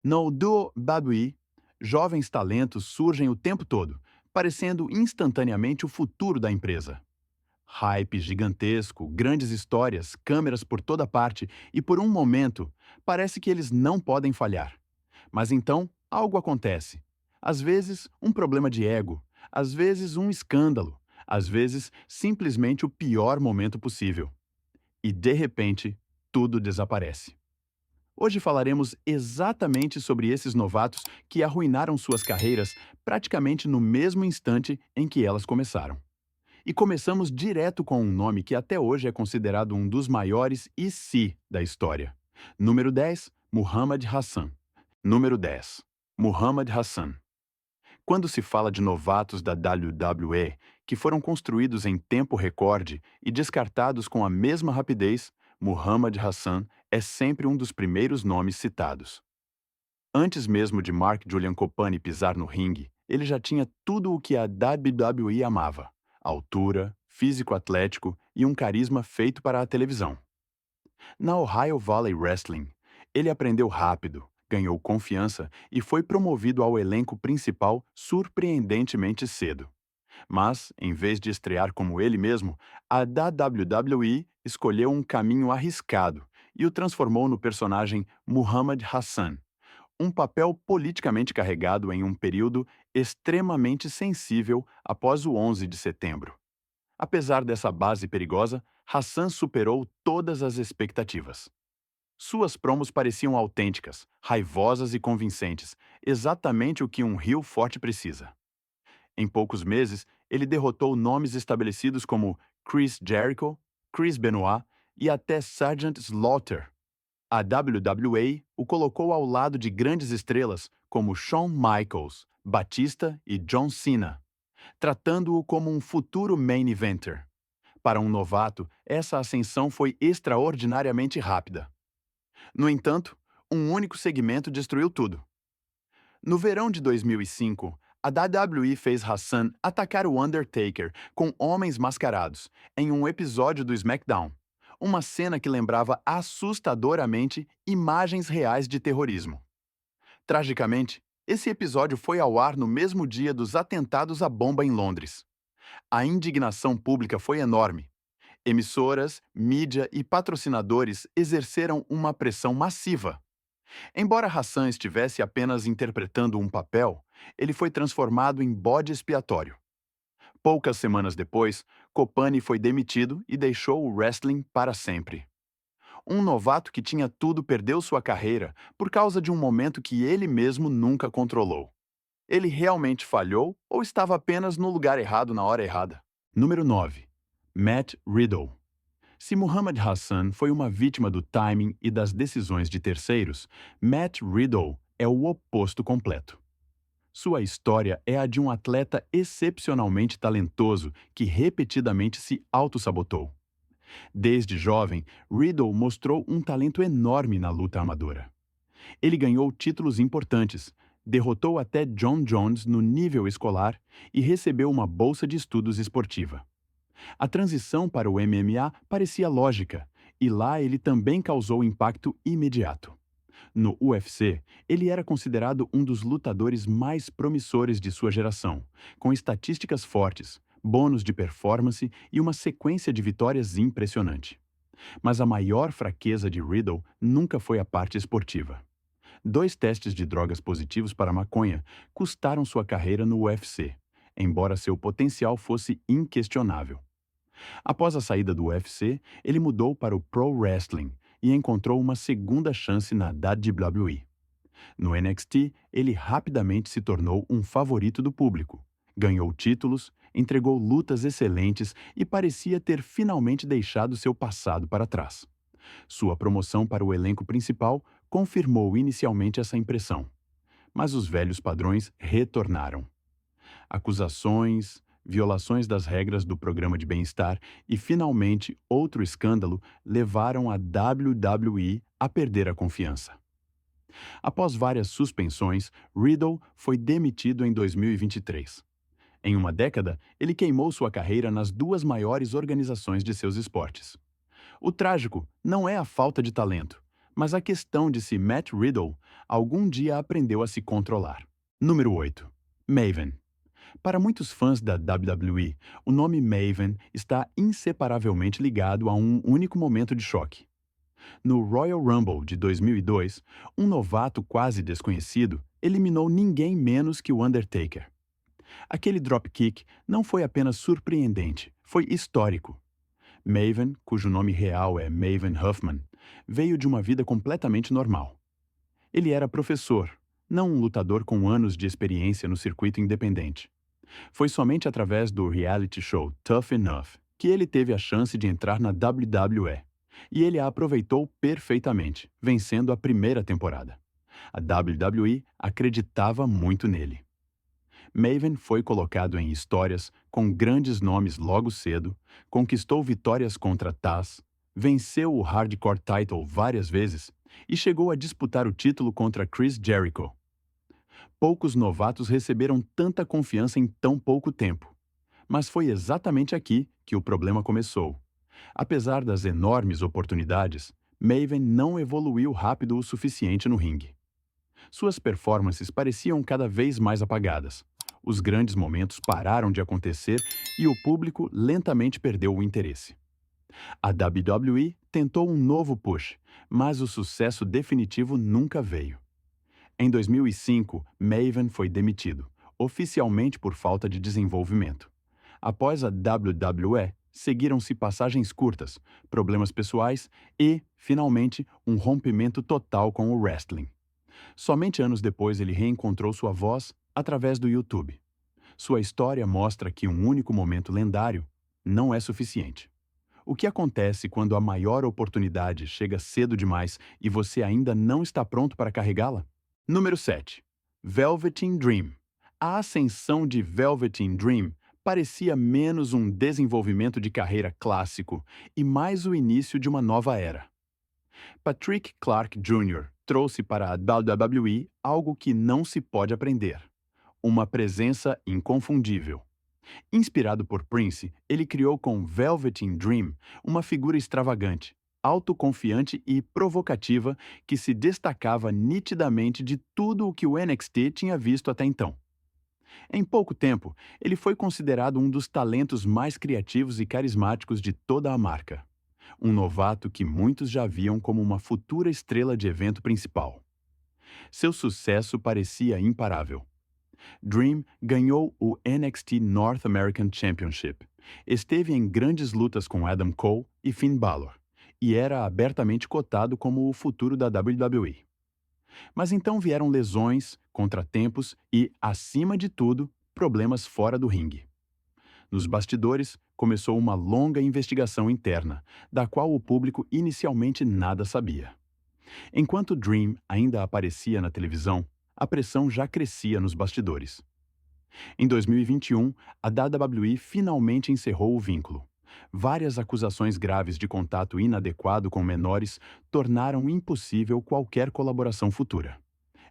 No WWE, jovens talentos surgem o tempo todo, parecendo instantaneamente o futuro da empresa. Hype gigantesco, grandes histórias, câmeras por toda parte e por um momento parece que eles não podem falhar. Mas então algo acontece. Às vezes, um problema de ego, às vezes, um escândalo, às vezes, simplesmente o pior momento possível. E de repente, tudo desaparece. Hoje falaremos exatamente sobre esses novatos que arruinaram suas carreiras praticamente no mesmo instante em que elas começaram. E começamos direto com um nome que até hoje é considerado um dos maiores e se da história. Número 10, Muhammad Hassan. Número 10, Muhammad Hassan. Quando se fala de novatos da WWE que foram construídos em tempo recorde e descartados com a mesma rapidez, Muhammad Hassan é sempre um dos primeiros nomes citados. Antes mesmo de Mark Julian Copani pisar no ringue, ele já tinha tudo o que a WWE amava: altura, físico atlético e um carisma feito para a televisão. Na Ohio Valley Wrestling, ele aprendeu rápido, ganhou confiança e foi promovido ao elenco principal surpreendentemente cedo. Mas, em vez de estrear como ele mesmo, a WWE escolheu um caminho arriscado e o transformou no personagem Muhammad Hassan, um papel politicamente carregado em um período extremamente sensível após o 11 de setembro. Apesar dessa base perigosa, Hassan superou todas as expectativas. Suas promos pareciam autênticas, raivosas e convincentes, exatamente o que um heel forte precisa. Em poucos meses, ele derrotou nomes estabelecidos como Chris Jericho, Chris Benoit e até Sergeant Slaughter. A WWE o colocou ao lado de grandes estrelas como Shawn Michaels, Batista e John Cena, tratando-o como um futuro main eventer. Para um novato, essa ascensão foi extraordinariamente rápida. No entanto, um único segmento destruiu tudo. No verão de 2005, a WWE fez Hassan atacar o Undertaker com homens mascarados em um episódio do SmackDown, uma cena que lembrava assustadoramente imagens reais de terrorismo. Tragicamente, esse episódio foi ao ar no mesmo dia dos atentados à bomba em Londres. A indignação pública foi enorme. Emissoras, mídia e patrocinadores exerceram uma pressão massiva. Embora Hassan estivesse apenas interpretando um papel, ele foi transformado em bode expiatório. Poucas semanas depois, Copani foi demitido e deixou o wrestling para sempre. Um novato que tinha tudo perdeu sua carreira por causa de um momento que ele mesmo nunca controlou. Ele realmente falhou ou estava apenas no lugar errado na hora errada? Número 9. Matt Riddle. Se Muhammad Hassan foi uma vítima do timing e das decisões de terceiros, Matt Riddle é o oposto completo. Sua história é a de um atleta excepcionalmente talentoso que repetidamente se auto-sabotou. Desde jovem, Riddle mostrou um talento enorme na luta amadora. Ele ganhou títulos importantes, derrotou até John Jones no nível escolar e recebeu uma bolsa de estudos esportiva. A transição para o MMA parecia lógica, e lá ele também causou impacto imediato. No UFC, ele era considerado um dos lutadores mais promissores de sua geração, com estatísticas fortes, bônus de performance e uma sequência de vitórias impressionante. Mas a maior fraqueza de Riddle nunca foi a parte esportiva. 2 testes de drogas positivos para maconha custaram sua carreira no UFC, embora seu potencial fosse inquestionável. Após a saída do UFC, ele mudou para o Pro Wrestling e encontrou uma segunda chance na WWE. No NXT, ele rapidamente se tornou um favorito do público. Ganhou títulos, entregou lutas excelentes e parecia ter finalmente deixado seu passado para trás. Sua promoção para o elenco principal confirmou inicialmente essa impressão. Mas os velhos padrões retornaram. Acusações, violações das regras do programa de bem-estar e, finalmente, outro escândalo levaram a WWE a perder a confiança. Após várias suspensões, Riddle foi demitido em 2023. Em uma década, ele queimou sua carreira nas 2 maiores organizações de seus esportes. O trágico não é a falta de talento, mas a questão de se Matt Riddle algum dia aprendeu a se controlar. Número 8. Maven. Para muitos fãs da WWE, o nome Maven está inseparavelmente ligado a um único momento de choque. No Royal Rumble de 2002, um novato quase desconhecido eliminou ninguém menos que o Undertaker. Aquele dropkick não foi apenas surpreendente, foi histórico. Maven, cujo nome real é Maven Huffman, veio de uma vida completamente normal. Ele era professor, não um lutador com anos de experiência no circuito independente. Foi somente através do reality show Tough Enough que ele teve a chance de entrar na WWE. E ele a aproveitou perfeitamente, vencendo a primeira temporada. A WWE acreditava muito nele. Maven foi colocado em histórias com grandes nomes logo cedo, conquistou vitórias contra Taz, venceu o Hardcore Title várias vezes e chegou a disputar o título contra Chris Jericho. Poucos novatos receberam tanta confiança em tão pouco tempo. Mas foi exatamente aqui que o problema começou. Apesar das enormes oportunidades, Maven não evoluiu rápido o suficiente no ringue. Suas performances pareciam cada vez mais apagadas. Os grandes momentos pararam de acontecer e o público lentamente perdeu o interesse. A WWE tentou um novo push, mas o sucesso definitivo nunca veio. Em 2005, Maven foi demitido, oficialmente por falta de desenvolvimento. Após a WWE, seguiram-se passagens curtas, problemas pessoais e, finalmente, um rompimento total com o wrestling. Somente anos depois ele reencontrou sua voz através do YouTube. Sua história mostra que um único momento lendário não é suficiente. O que acontece quando a maior oportunidade chega cedo demais e você ainda não está pronto para carregá-la? Número 7. Velveteen Dream. A ascensão de Velveteen Dream parecia menos um desenvolvimento de carreira clássico e mais o início de uma nova era. Patrick Clark Jr. trouxe para a WWE algo que não se pode aprender: uma presença inconfundível. Inspirado por Prince, ele criou com Velveteen Dream uma figura extravagante, autoconfiante e provocativa que se destacava nitidamente de tudo o que o NXT tinha visto até então. Em pouco tempo, ele foi considerado um dos talentos mais criativos e carismáticos de toda a marca. Um novato que muitos já viam como uma futura estrela de evento principal. Seu sucesso parecia imparável. Dream ganhou o NXT North American Championship, esteve em grandes lutas com Adam Cole e Finn Balor, e era abertamente cotado como o futuro da WWE. Mas então vieram lesões, contratempos e, acima de tudo, problemas fora do ringue. Nos bastidores, começou uma longa investigação interna, da qual o público inicialmente nada sabia. Enquanto Dream ainda aparecia na televisão, a pressão já crescia nos bastidores. Em 2021, a WWE finalmente encerrou o vínculo. Várias acusações graves de contato inadequado com menores tornaram impossível qualquer colaboração futura.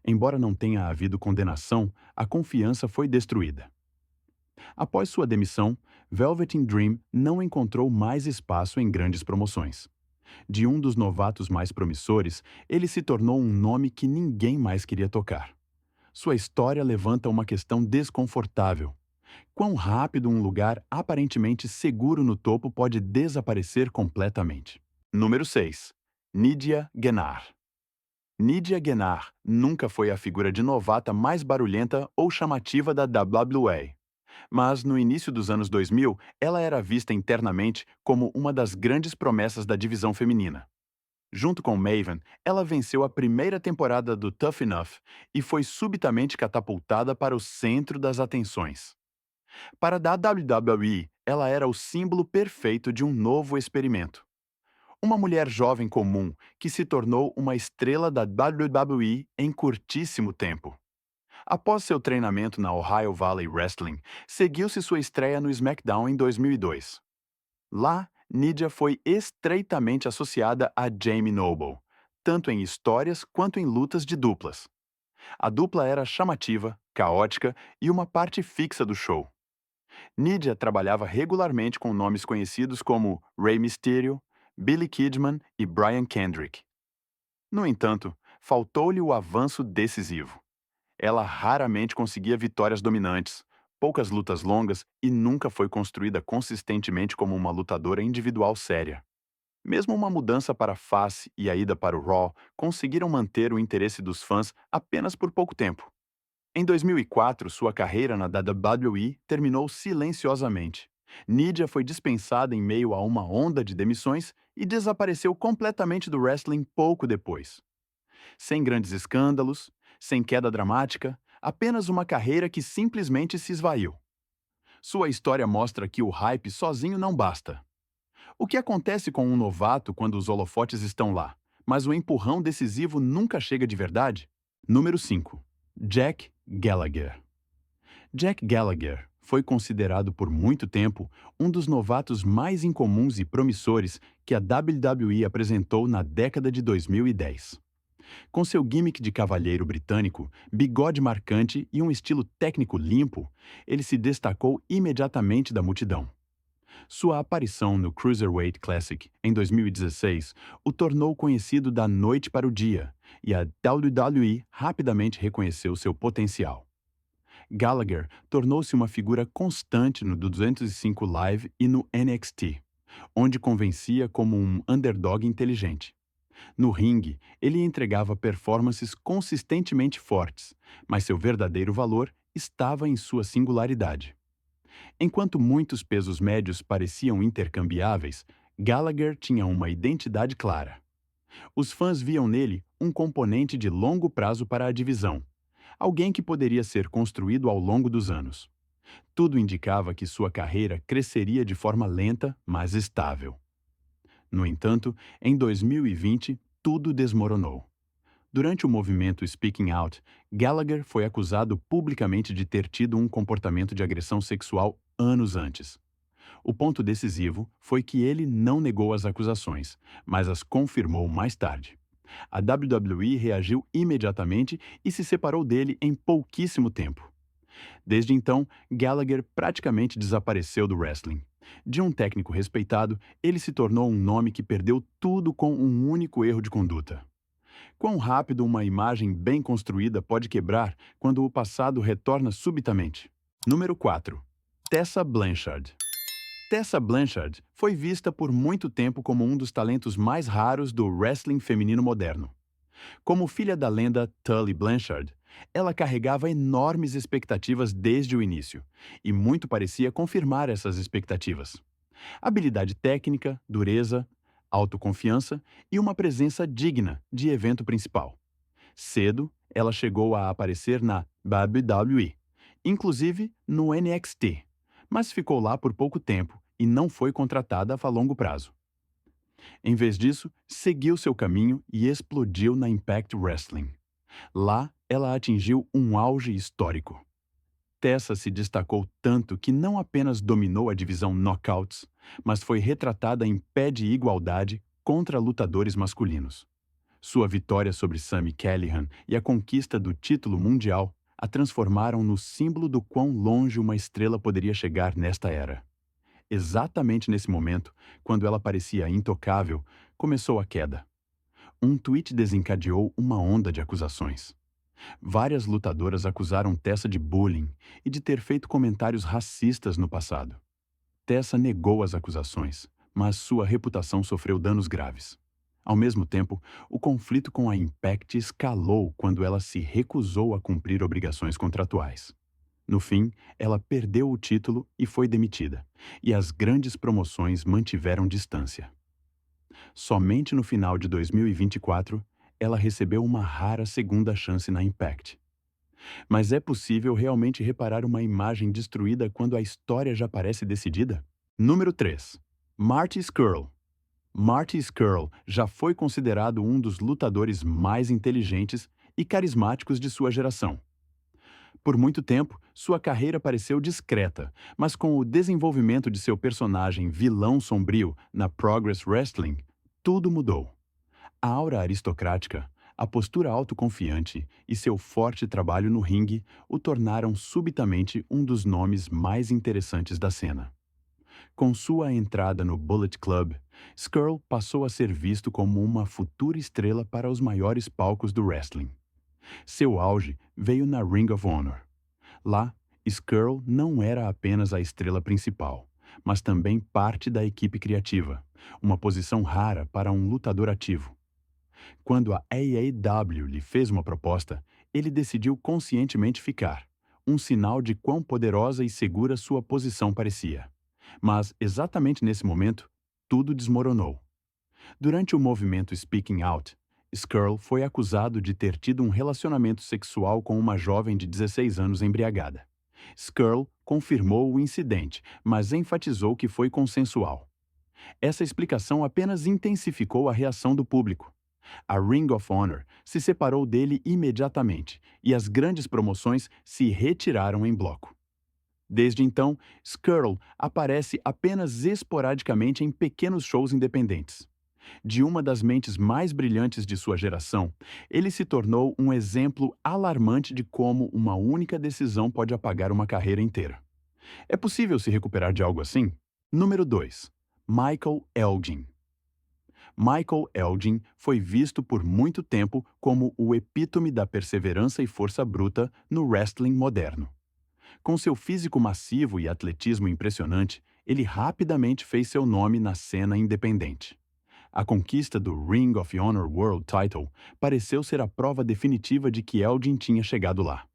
Embora não tenha havido condenação, a confiança foi destruída. Após sua demissão, Velveteen Dream não encontrou mais espaço em grandes promoções. De um dos novatos mais promissores, ele se tornou um nome que ninguém mais queria tocar. Sua história levanta uma questão desconfortável. Quão rápido um lugar aparentemente seguro no topo pode desaparecer completamente? Número 6. Nidia Genar. Nidia Genar nunca foi a figura de novata mais barulhenta ou chamativa da WWE. Mas, no início dos anos 2000, ela era vista internamente como uma das grandes promessas da divisão feminina. Junto com Maven, ela venceu a primeira temporada do Tough Enough e foi subitamente catapultada para o centro das atenções. Para a WWE, ela era o símbolo perfeito de um novo experimento. Uma mulher jovem comum que se tornou uma estrela da WWE em curtíssimo tempo. Após seu treinamento na Ohio Valley Wrestling, seguiu-se sua estreia no SmackDown em 2002. Lá, Nidia foi estreitamente associada a Jamie Noble, tanto em histórias quanto em lutas de duplas. A dupla era chamativa, caótica e uma parte fixa do show. Nidia trabalhava regularmente com nomes conhecidos como Rey Mysterio, Billy Kidman e Brian Kendrick. No entanto, faltou-lhe o avanço decisivo. Ela raramente conseguia vitórias dominantes, poucas lutas longas e nunca foi construída consistentemente como uma lutadora individual séria. Mesmo uma mudança para a face e a ida para o Raw conseguiram manter o interesse dos fãs apenas por pouco tempo. Em 2004, sua carreira na WWE terminou silenciosamente. Nidia foi dispensada em meio a uma onda de demissões e desapareceu completamente do wrestling pouco depois. Sem grandes escândalos, sem queda dramática, apenas uma carreira que simplesmente se esvaiu. Sua história mostra que o hype sozinho não basta. O que acontece com um novato quando os holofotes estão lá, mas o empurrão decisivo nunca chega de verdade? Número 5. Jack Gallagher. Jack Gallagher foi considerado por muito tempo um dos novatos mais incomuns e promissores que a WWE apresentou na década de 2010. Com seu gimmick de cavalheiro britânico, bigode marcante e um estilo técnico limpo, ele se destacou imediatamente da multidão. Sua aparição no Cruiserweight Classic em 2016 o tornou conhecido da noite para o dia, e a WWE rapidamente reconheceu seu potencial. Gallagher tornou-se uma figura constante no 205 Live e no NXT, onde convencia como um underdog inteligente. No ringue, ele entregava performances consistentemente fortes, mas seu verdadeiro valor estava em sua singularidade. Enquanto muitos pesos médios pareciam intercambiáveis, Gallagher tinha uma identidade clara. Os fãs viam nele um componente de longo prazo para a divisão, alguém que poderia ser construído ao longo dos anos. Tudo indicava que sua carreira cresceria de forma lenta, mas estável. No entanto, em 2020, tudo desmoronou. Durante o movimento Speaking Out, Gallagher foi acusado publicamente de ter tido um comportamento de agressão sexual anos antes. O ponto decisivo foi que ele não negou as acusações, mas as confirmou mais tarde. A WWE reagiu imediatamente e se separou dele em pouquíssimo tempo. Desde então, Gallagher praticamente desapareceu do wrestling. De um técnico respeitado, ele se tornou um nome que perdeu tudo com um único erro de conduta. Quão rápido uma imagem bem construída pode quebrar quando o passado retorna subitamente? Número 4. Tessa Blanchard. Tessa Blanchard foi vista por muito tempo como um dos talentos mais raros do wrestling feminino moderno. Como filha da lenda Tully Blanchard, ela carregava enormes expectativas desde o início, e muito parecia confirmar essas expectativas. Habilidade técnica, dureza, autoconfiança e uma presença digna de evento principal. Cedo, ela chegou a aparecer na WWE, inclusive no NXT, mas ficou lá por pouco tempo e não foi contratada a longo prazo. Em vez disso, seguiu seu caminho e explodiu na Impact Wrestling. Lá, ela atingiu um auge histórico. Tessa se destacou tanto que não apenas dominou a divisão Knockouts, mas foi retratada em pé de igualdade contra lutadores masculinos. Sua vitória sobre Sami Callihan e a conquista do título mundial a transformaram no símbolo do quão longe uma estrela poderia chegar nesta era. Exatamente nesse momento, quando ela parecia intocável, começou a queda. Um tweet desencadeou uma onda de acusações. Várias lutadoras acusaram Tessa de bullying e de ter feito comentários racistas no passado. Tessa negou as acusações, mas sua reputação sofreu danos graves. Ao mesmo tempo, o conflito com a Impact escalou quando ela se recusou a cumprir obrigações contratuais. No fim, ela perdeu o título e foi demitida, e as grandes promoções mantiveram distância. Somente no final de 2024, ela recebeu uma rara segunda chance na Impact. Mas é possível realmente reparar uma imagem destruída quando a história já parece decidida? Número 3. Marty Scurll. Marty Scurll já foi considerado um dos lutadores mais inteligentes e carismáticos de sua geração. Por muito tempo, sua carreira pareceu discreta, mas com o desenvolvimento de seu personagem vilão sombrio na Progress Wrestling, tudo mudou. A aura aristocrática, a postura autoconfiante e seu forte trabalho no ringue o tornaram subitamente um dos nomes mais interessantes da cena. Com sua entrada no Bullet Club, Skrull passou a ser visto como uma futura estrela para os maiores palcos do wrestling. Seu auge veio na Ring of Honor. Lá, Skrull não era apenas a estrela principal, mas também parte da equipe criativa, uma posição rara para um lutador ativo. Quando a AEW lhe fez uma proposta, ele decidiu conscientemente ficar, um sinal de quão poderosa e segura sua posição parecia. Mas, exatamente nesse momento, tudo desmoronou. Durante o movimento Speaking Out, Skrull foi acusado de ter tido um relacionamento sexual com uma jovem de 16 anos embriagada. Skrull confirmou o incidente, mas enfatizou que foi consensual. Essa explicação apenas intensificou a reação do público. A Ring of Honor se separou dele imediatamente e as grandes promoções se retiraram em bloco. Desde então, Skrull aparece apenas esporadicamente em pequenos shows independentes. De uma das mentes mais brilhantes de sua geração, ele se tornou um exemplo alarmante de como uma única decisão pode apagar uma carreira inteira. É possível se recuperar de algo assim? Número 2. Michael Elgin. Michael Elgin foi visto por muito tempo como o epítome da perseverança e força bruta no wrestling moderno. Com seu físico massivo e atletismo impressionante, ele rapidamente fez seu nome na cena independente. A conquista do Ring of Honor World Title pareceu ser a prova definitiva de que Elgin tinha chegado lá.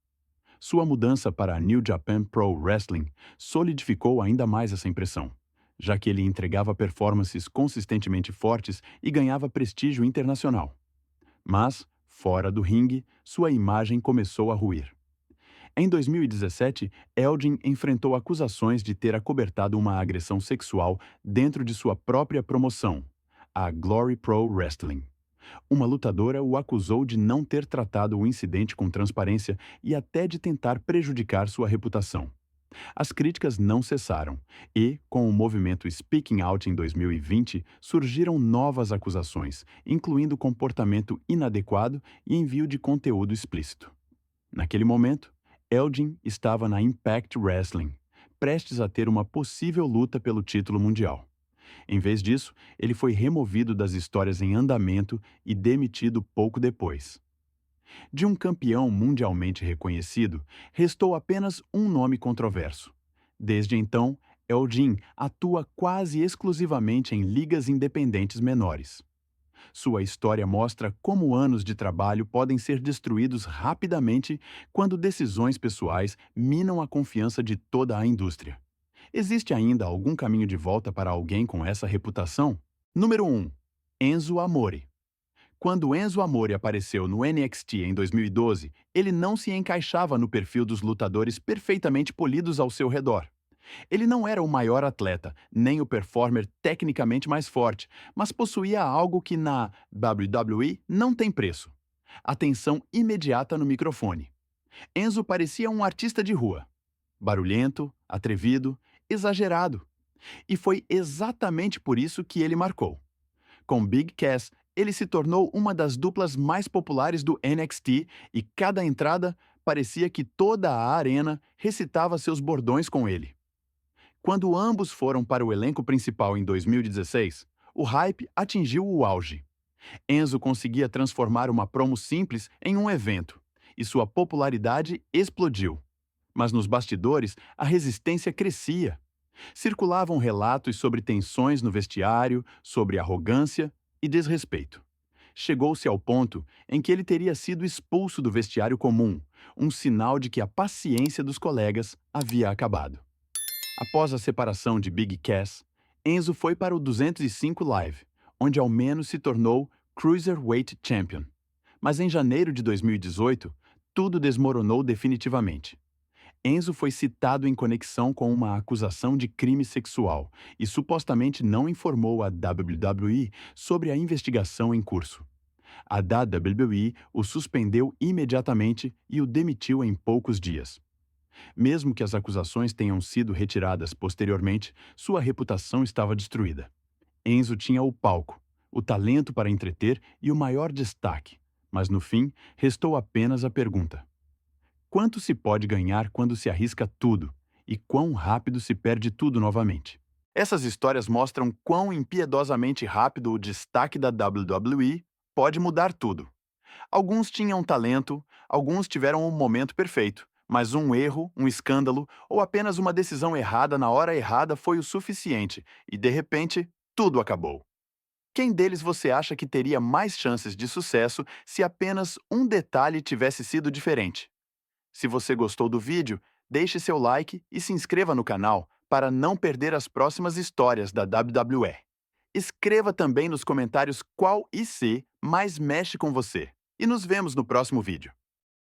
Sua mudança para a New Japan Pro Wrestling solidificou ainda mais essa impressão, já que ele entregava performances consistentemente fortes e ganhava prestígio internacional. Mas, fora do ringue, sua imagem começou a ruir. Em 2017, Elgin enfrentou acusações de ter acobertado uma agressão sexual dentro de sua própria promoção, a Glory Pro Wrestling. Uma lutadora o acusou de não ter tratado o incidente com transparência e até de tentar prejudicar sua reputação. As críticas não cessaram e, com o movimento Speaking Out em 2020, surgiram novas acusações, incluindo comportamento inadequado e envio de conteúdo explícito. Naquele momento, Elgin estava na Impact Wrestling, prestes a ter uma possível luta pelo título mundial. Em vez disso, ele foi removido das histórias em andamento e demitido pouco depois. De um campeão mundialmente reconhecido, restou apenas um nome controverso. Desde então, Elgin atua quase exclusivamente em ligas independentes menores. Sua história mostra como anos de trabalho podem ser destruídos rapidamente quando decisões pessoais minam a confiança de toda a indústria. Existe ainda algum caminho de volta para alguém com essa reputação? Número 1. Enzo Amore. Quando Enzo Amore apareceu no NXT em 2012, ele não se encaixava no perfil dos lutadores perfeitamente polidos ao seu redor. Ele não era o maior atleta, nem o performer tecnicamente mais forte, mas possuía algo que na WWE não tem preço: atenção imediata no microfone. Enzo parecia um artista de rua. Barulhento, atrevido, exagerado. E foi exatamente por isso que ele marcou. Com Big Cass, ele se tornou uma das duplas mais populares do NXT e cada entrada parecia que toda a arena recitava seus bordões com ele. Quando ambos foram para o elenco principal em 2016, o hype atingiu o auge. Enzo conseguia transformar uma promo simples em um evento, e sua popularidade explodiu. Mas nos bastidores, a resistência crescia. Circulavam relatos sobre tensões no vestiário, sobre arrogância e desrespeito. Chegou-se ao ponto em que ele teria sido expulso do vestiário comum, um sinal de que a paciência dos colegas havia acabado. Após a separação de Big Cass, Enzo foi para o 205 Live, onde ao menos se tornou Cruiserweight Champion. Mas em janeiro de 2018, tudo desmoronou definitivamente. Enzo foi citado em conexão com uma acusação de crime sexual e supostamente não informou a WWE sobre a investigação em curso. A WWE o suspendeu imediatamente e o demitiu em poucos dias. Mesmo que as acusações tenham sido retiradas posteriormente, sua reputação estava destruída. Enzo tinha o palco, o talento para entreter e o maior destaque, mas no fim restou apenas a pergunta: quanto se pode ganhar quando se arrisca tudo? E quão rápido se perde tudo novamente? Essas histórias mostram quão impiedosamente rápido o destaque da WWE pode mudar tudo. Alguns tinham talento, alguns tiveram um momento perfeito, mas um erro, um escândalo ou apenas uma decisão errada na hora errada foi o suficiente e, de repente, tudo acabou. Quem deles você acha que teria mais chances de sucesso se apenas um detalhe tivesse sido diferente? Se você gostou do vídeo, deixe seu like e se inscreva no canal para não perder as próximas histórias da WWE. Escreva também nos comentários qual IC mais mexe com você. E nos vemos no próximo vídeo.